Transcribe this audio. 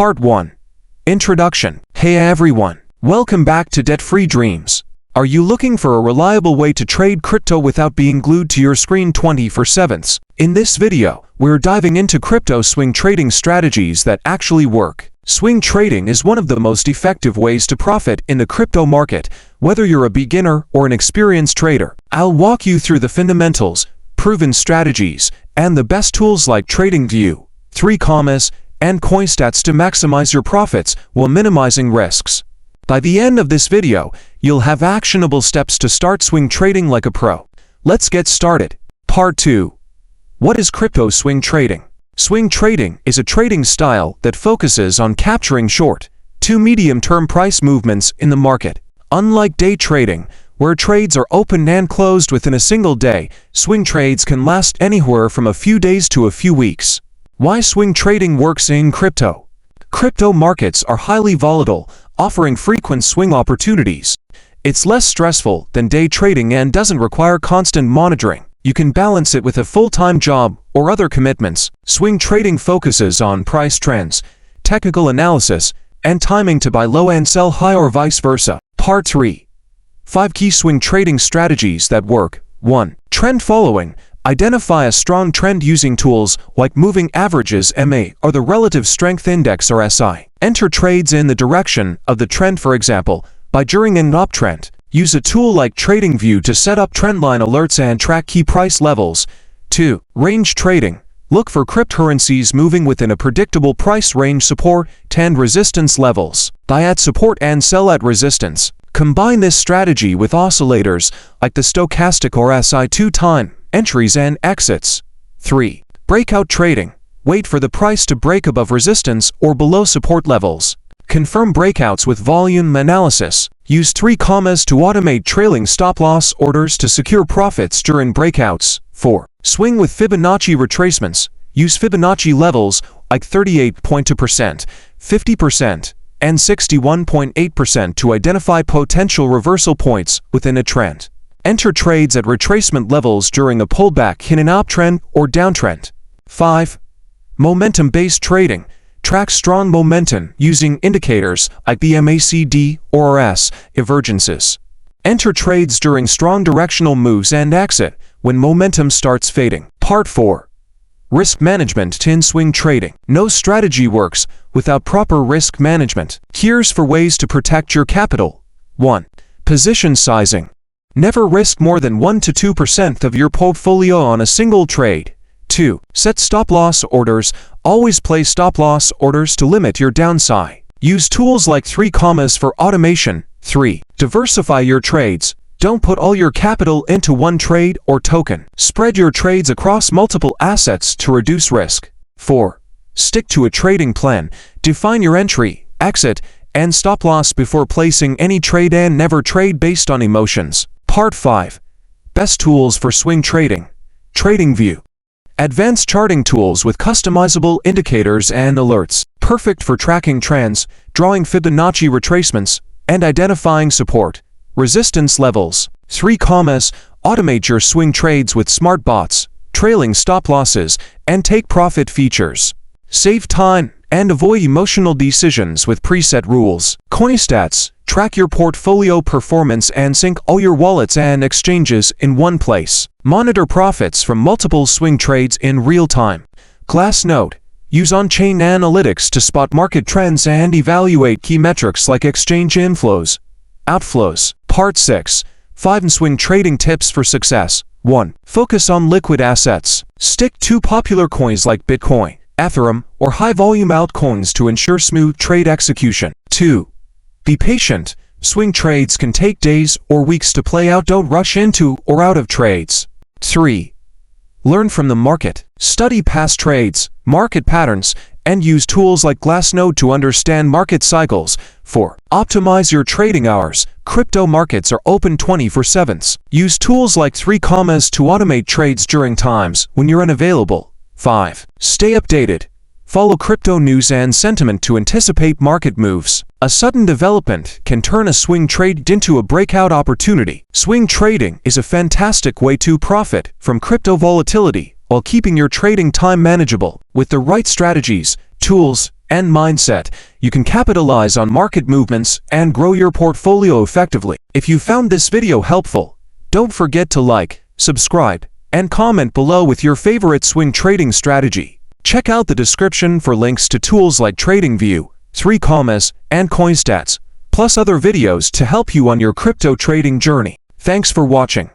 Part 1. Introduction. Hey everyone, welcome back to Debt-Free Dreams. Are you looking for a reliable way to trade crypto without being glued to your screen 24/7? In this video, we're diving into crypto swing trading strategies that actually work. Swing trading is one of the most effective ways to profit in the crypto market, whether you're a beginner or an experienced trader. I'll walk you through the fundamentals, proven strategies, and the best tools like TradingView, 3 and CoinStats to maximize your profits while minimizing risks. By the end of this video, you'll have actionable steps to start swing trading like a pro. Let's get started. Part 2. What is crypto swing trading? Swing trading is a trading style that focuses on capturing short to medium-term price movements in the market. Unlike day trading, where trades are opened and closed within a single day, swing trades can last anywhere from a few days to a few weeks. Why swing trading works in crypto? Crypto markets are highly volatile, offering frequent swing opportunities. It's less stressful than day trading and doesn't require constant monitoring. You can balance it with a full-time job or other commitments. Swing trading focuses on price trends, technical analysis, and timing to buy low and sell high or vice versa. Part 3. 5 key swing trading strategies that work. 1. Trend following. Identify a strong trend using tools like moving averages (MA) or the relative strength index or SI. Enter trades in the direction of the trend, for example, by during an uptrend. Use a tool like TradingView to set up trendline alerts and track key price levels. 2. Range trading. Look for cryptocurrencies moving within a predictable price range, support and resistance levels. Buy at support and sell at resistance. Combine this strategy with oscillators like the stochastic or SI time entries and exits. 3. Breakout trading. Wait for the price to break above resistance or below support levels. Confirm breakouts with volume analysis. Use 3 to automate trailing stop-loss orders to secure profits during breakouts. 4. Swing with Fibonacci retracements. Use Fibonacci levels like 38.2%, 50%, and 61.8% to identify potential reversal points within a trend. Enter trades at retracement levels during a pullback in an uptrend or downtrend. 5. Momentum-based trading. Track strong momentum using indicators like the MACD or RS divergences. Enter trades during strong directional moves and exit when momentum starts fading. Part 4. Risk management in swing trading. No strategy works without proper risk management. Here's 4 ways to protect your capital. 1. Position sizing. Never risk more than 1 to 2% of your portfolio on a single trade. 2. Set stop-loss orders. Always place stop-loss orders to limit your downside. Use tools like 3 for automation. 3. Diversify your trades. Don't put all your capital into one trade or token. Spread your trades across multiple assets to reduce risk. 4. Stick to a trading plan. Define your entry, exit, and stop-loss before placing any trade and never trade based on emotions. Part 5. Best tools for swing trading. TradingView. Advanced charting tools with customizable indicators and alerts. Perfect for tracking trends, drawing Fibonacci retracements, and identifying support, resistance levels. 3 Automate your swing trades with smart bots, trailing stop losses, and take profit features. Save time and avoid emotional decisions with preset rules. CoinStats. Track your portfolio performance and sync all your wallets and exchanges in one place. Monitor profits from multiple swing trades in real time. Glassnode. Use on-chain analytics to spot market trends and evaluate key metrics like exchange inflows, outflows. Part 6. 5 swing trading tips for success. 1. Focus on liquid assets. Stick to popular coins like Bitcoin, Ethereum, or high-volume altcoins to ensure smooth trade execution. 2. Be patient. Swing trades can take days or weeks to play out. Don't rush into or out of trades. 3. Learn from the market. Study past trades, market patterns, and use tools like Glassnode to understand market cycles. 4. Optimize your trading hours. Crypto markets are open 24/7. Use tools like 3 to automate trades during times when you're unavailable. 5. Stay updated. Follow crypto news and sentiment to anticipate market moves. A sudden development can turn a swing trade into a breakout opportunity. Swing trading is a fantastic way to profit from crypto volatility while keeping your trading time manageable. With the right strategies, tools, and mindset, you can capitalize on market movements and grow your portfolio effectively. If you found this video helpful, don't forget to like, subscribe, and comment below with your favorite swing trading strategy. Check out the description for links to tools like TradingView, 3 and CoinStats, plus other videos to help you on your crypto trading journey. Thanks for watching.